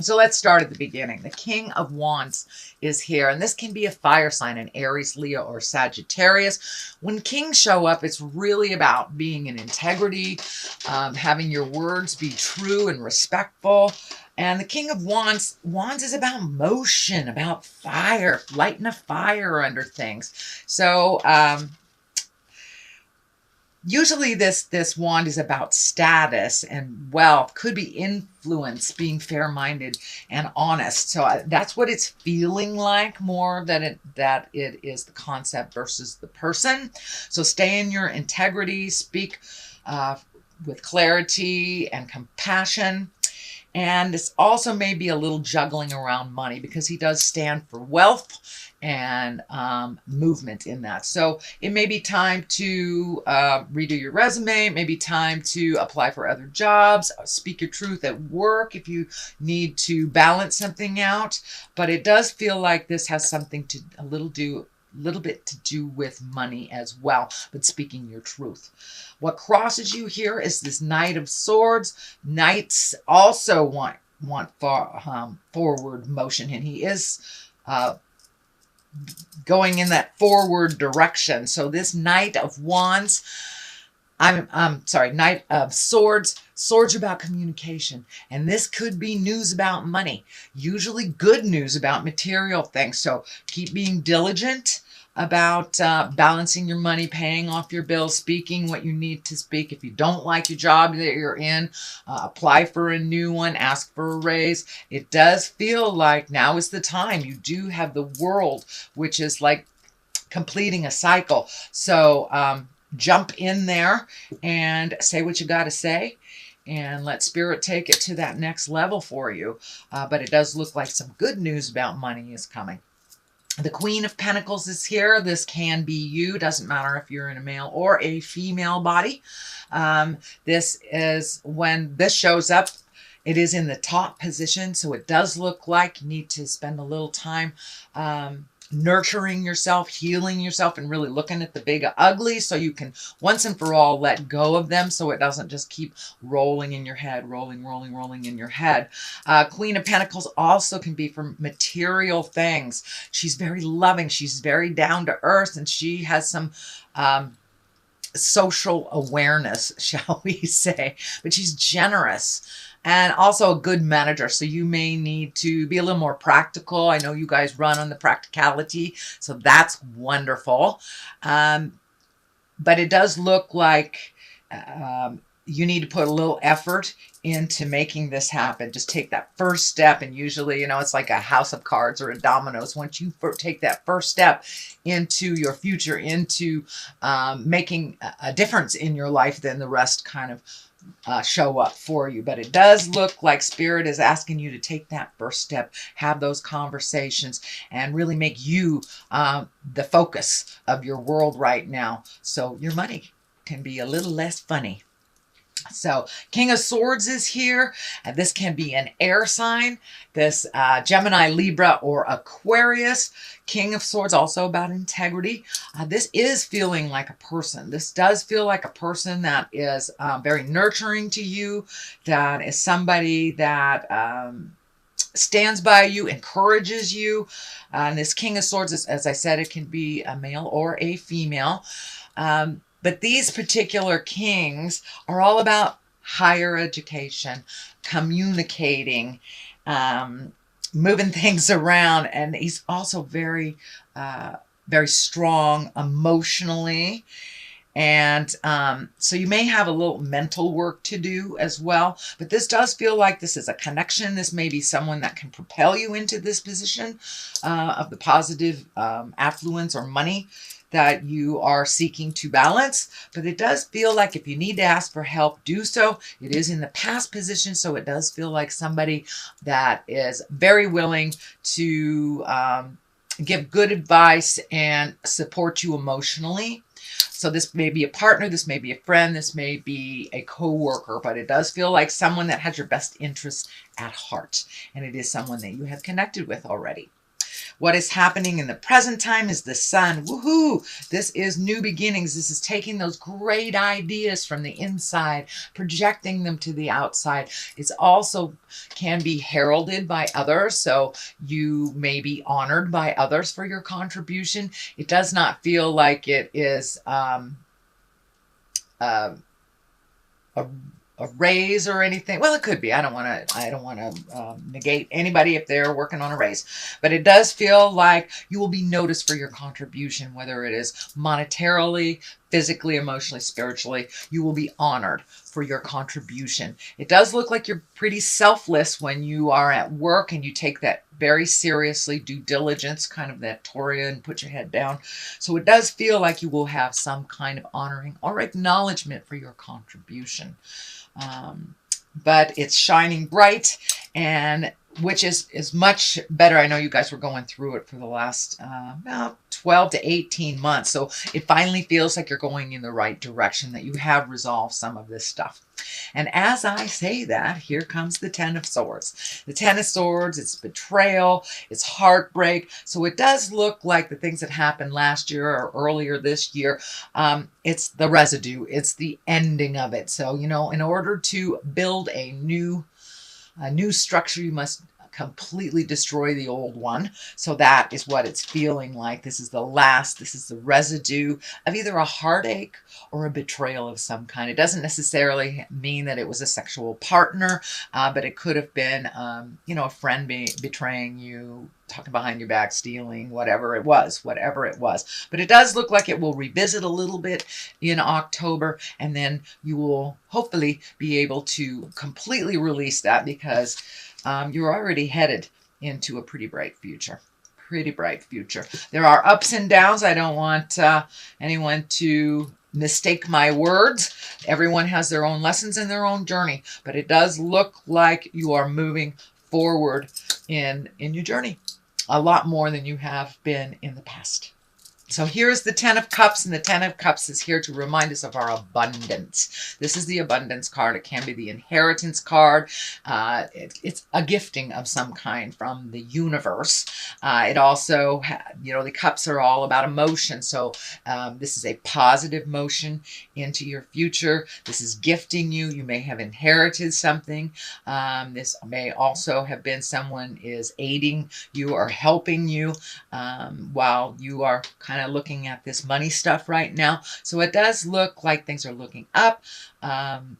So let's start at the beginning. The King of Wands is here, and this can be a fire sign, an Aries, Leo, or Sagittarius. When kings show up, it's really about being in integrity, having your words be true and respectful. And the King of Wands is about motion, about fire, lighting a fire under things. So usually this wand is about status and wealth, could be influence, being fair-minded and honest. So that's what it's feeling like, more than that it is the concept versus the person. So stay in your integrity, speak with clarity and compassion. And it's also maybe a little juggling around money, because he does stand for wealth and movement in that. So it may be time to redo your resume. It may be time to apply for other jobs, speak your truth at work if you need to balance something out. But it does feel like this has something to a little bit to do with money as well, but speaking your truth. What crosses you here is this Knight of Swords. Knights also want forward motion, and he is going in that forward direction. So this Knight of Wands, I'm sorry, Knight of Swords. Swords are about communication, and this could be news about money, usually good news about material things. So keep being diligent about balancing your money, paying off your bills, speaking what you need to speak. If you don't like your job that you're in, apply for a new one, ask for a raise. It does feel like now is the time. You do have the World, which is like completing a cycle. So jump in there and say what you got to say, and let Spirit take it to that next level for you. But it does look like some good news about money is coming. The Queen of Pentacles is here. This can be you. Doesn't matter if you're in a male or a female body. This is when this shows up. It is in the top position, so it does look like you need to spend a little time nurturing yourself, healing yourself, and really looking at the big ugly, so you can once and for all let go of them, so it doesn't just keep rolling in your head, rolling in your head. Queen of Pentacles also can be for material things. She's very loving. She's very down to earth, and she has some social awareness, shall we say, but she's generous and also a good manager. So you may need to be a little more practical. I know you guys run on the practicality, so that's wonderful. But it does look like you need to put a little effort into making this happen. Just take that first step, and usually, you know, it's like a house of cards or a dominoes. Once you take that first step into your future, into making a difference in your life, then the rest kind of show up for you. But it does look like Spirit is asking you to take that first step, have those conversations, and really make you the focus of your world right now, so your money can be a little less funny. So King of Swords is here. This can be an air sign, this Gemini, Libra, or Aquarius. King of Swords, also about integrity. This is feeling like a person. This does feel like a person that is very nurturing to you, that is somebody that stands by you, encourages you. And this King of Swords, is, as I said, it can be a male or a female. But these particular kings are all about higher education, communicating, moving things around. And he's also very, very strong emotionally. And so you may have a little mental work to do as well. But this does feel like this is a connection. This may be someone that can propel you into this position of the positive affluence or money that you are seeking to balance. But it does feel like if you need to ask for help, do so. It is in the past position, so it does feel like somebody that is very willing to give good advice and support you emotionally. So this may be a partner, this may be a friend, this may be a co-worker, but it does feel like someone that has your best interests at heart. And it is someone that you have connected with already. What is happening in the present time is the sun. Woohoo! This is new beginnings. This is taking those great ideas from the inside, projecting them to the outside. It's also can be heralded by others. So you may be honored by others for your contribution. It does not feel like it is a a raise or anything. Well, it could be. I don't want to negate anybody if they're working on a raise, but it does feel like you will be noticed for your contribution, whether it is monetarily, physically, emotionally, spiritually. You will be honored for your contribution. It does look like you're pretty selfless when you are at work and you take that very seriously, due diligence, kind of that Taurus, and put your head down. So it does feel like you will have some kind of honoring or acknowledgement for your contribution. But it's shining bright, and which is much better. I know you guys were going through it for the last about 12 to 18 months. So it finally feels like you're going in the right direction, that you have resolved some of this stuff. And as I say that, here comes the Ten of Swords. The Ten of Swords, it's betrayal, it's heartbreak. So it does look like the things that happened last year or earlier this year, it's the residue, it's the ending of it. So, you know, in order to build a new structure, you must completely destroy the old one. So that is what it's feeling like. This is the last, this is the residue of either a heartache or a betrayal of some kind. It doesn't necessarily mean that it was a sexual partner, but it could have been, you know, a friend betraying you, talking behind your back, stealing, whatever it was. But it does look like it will revisit a little bit in October, and then you will hopefully be able to completely release that, because you're already headed into a pretty bright future. Pretty bright future. There are ups and downs. I don't want anyone to mistake my words. Everyone has their own lessons and their own journey, but it does look like you are moving forward in your journey a lot more than you have been in the past. So here's the Ten of Cups, and the Ten of Cups is here to remind us of our abundance. This is the abundance card. It can be the inheritance card. It's a gifting of some kind from the universe. It also, you know, the cups are all about emotion. So this is a positive motion into your future. This is gifting you. You may have inherited something. This may also have been someone is aiding you or helping you while you are kind of looking at this money stuff right now. So it does look like things are looking up,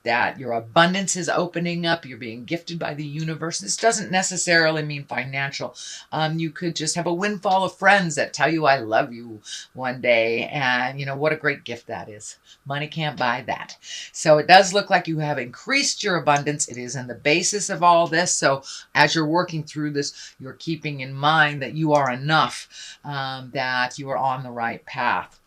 that your abundance is opening up. You're being gifted by the universe. This doesn't necessarily mean financial. You could just have a windfall of friends that tell you I love you one day, and you know what a great gift that is. Money can't buy that. So it does look like you have increased your abundance. It is in the basis of all this. So as you're working through this, you're keeping in mind that you are enough, that you are on the right path.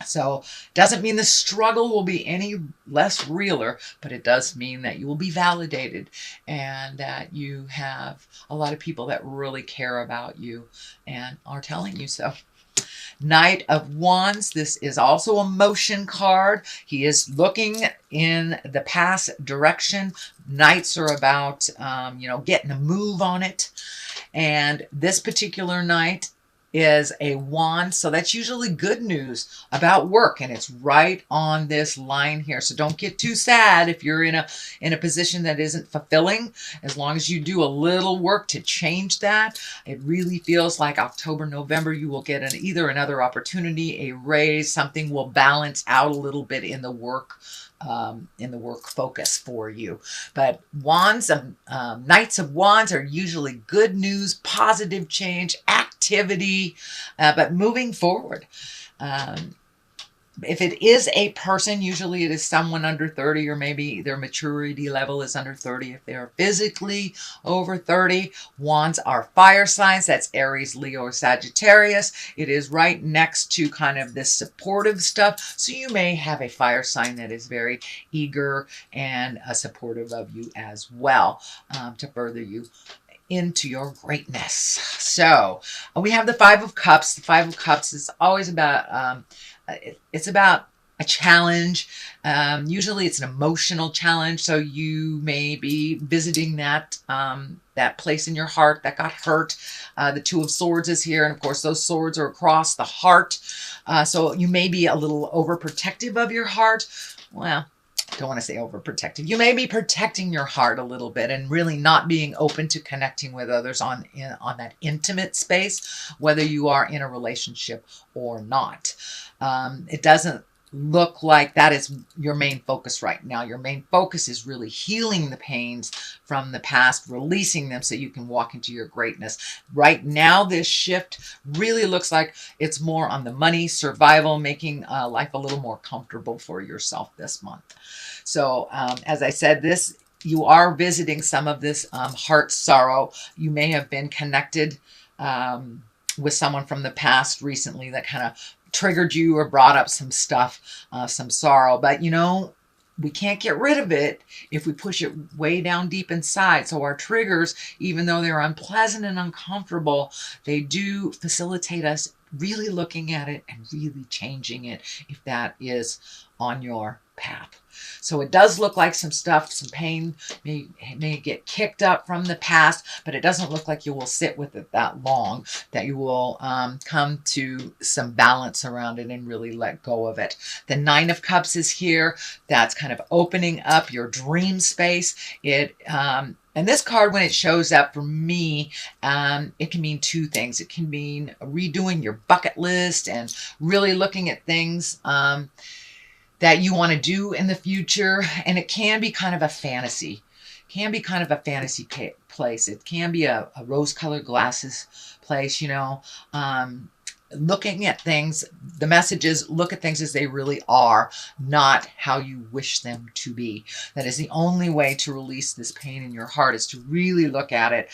So doesn't mean the struggle will be any less realer, but it does mean that you will be validated, and that you have a lot of people that really care about you and are telling you so. Knight of Wands. This is also a motion card. He is looking in the past direction. Knights are about, you know, getting a move on it. And this particular knight is a wand, so that's usually good news about work, and it's right on this line here. So don't get too sad if you're in a position that isn't fulfilling. As long as you do a little work to change that, it really feels like October, November, you will get either another opportunity, a raise, something will balance out a little bit in the work focus for you. But wands, Knights of Wands are usually good news, positive change, activity, but moving forward. If it is a person, usually it is someone under 30, or maybe their maturity level is under 30. If they are physically over 30, wands are fire signs. That's Aries, Leo, or Sagittarius. It is right next to kind of this supportive stuff. So you may have a fire sign that is very eager and supportive of you as well, to further you into your greatness. So we have the Five of Cups. The Five of Cups is always about it's about a challenge. Usually it's an emotional challenge. So you may be visiting that that place in your heart that got hurt. The Two of Swords is here. And of course, those swords are across the heart. So you may be a little overprotective of your heart. Well, I don't want to say overprotective. You may be protecting your heart a little bit and really not being open to connecting with others on that intimate space, whether you are in a relationship or not. It doesn't look like that is your main focus right now. Your main focus is really healing the pains from the past, releasing them so you can walk into your greatness. Right now, this shift really looks like it's more on the money, survival, making life a little more comfortable for yourself this month. So as I said, you are visiting some of this heart sorrow. You may have been connected with someone from the past recently that kind of triggered you or brought up some stuff, some sorrow. But you know, we can't get rid of it if we push it way down deep inside. So our triggers, even though they're unpleasant and uncomfortable, they do facilitate us really looking at it and really changing it if that is on your path. So it does look like some stuff, some pain may get kicked up from the past, but it doesn't look like you will sit with it that long, that you will come to some balance around it and really let go of it. The Nine of Cups is here. That's kind of opening up your dream space. And this card, when it shows up for me, it can mean two things. It can mean redoing your bucket list and really looking at things that you want to do in the future. And it can be kind of a fantasy. It can be kind of a fantasy place. It can be a rose-colored glasses place, you know. Looking at things, the message is look at things as they really are, not how you wish them to be. That is the only way to release this pain in your heart, is to really look at it.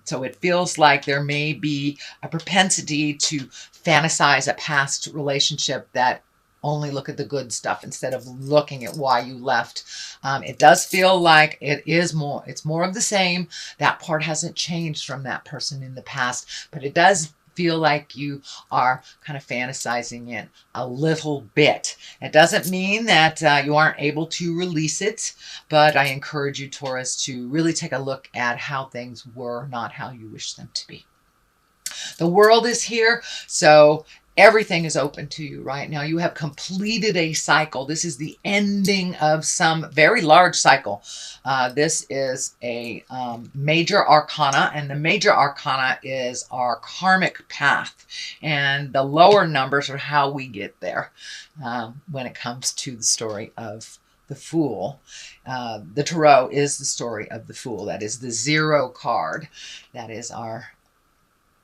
So it feels like there may be a propensity to fantasize a past relationship that only look at the good stuff instead of looking at why you left. It does feel like it's more of the same. That part hasn't changed from that person in the past, but it does feel like you are kind of fantasizing it a little bit. It doesn't mean that you aren't able to release it, but I encourage you, Taurus, to really take a look at how things were, not how you wish them to be. The World is here, so everything is open to you right now. You have completed a cycle. This is the ending of some very large cycle. This is a major arcana, and the major arcana is our karmic path. And the lower numbers are how we get there when it comes to the story of the Fool. The Tarot is the story of the Fool. That is the 0 card. That is our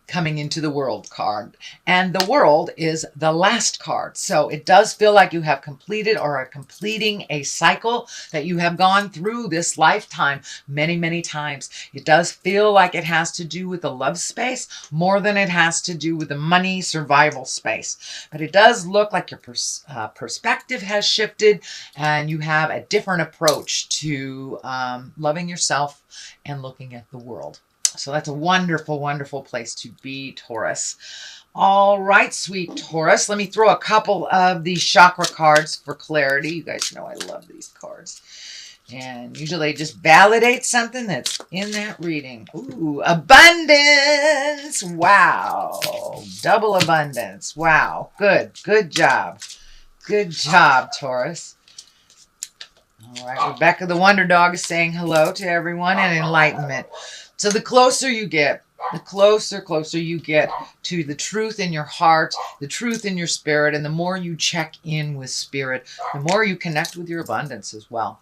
coming into the World card. And the World is the last card. So it does feel like you have completed or are completing a cycle that you have gone through this lifetime many, many times. It does feel like it has to do with the love space more than it has to do with the money survival space. But it does look like your perspective has shifted and you have a different approach to loving yourself and looking at the world. So that's a wonderful, wonderful place to be, Taurus. All right, sweet Taurus. Let me throw a couple of these chakra cards for clarity. You guys know I love these cards. And usually just validate something that's in that reading. Ooh, abundance. Wow. Double abundance. Wow. Good. Good job. Good job, Taurus. All right. Rebecca the Wonder Dog is saying hello to everyone and enlightenment. So the closer you get, the closer you get to the truth in your heart, the truth in your spirit, and the more you check in with spirit, the more you connect with your abundance as well.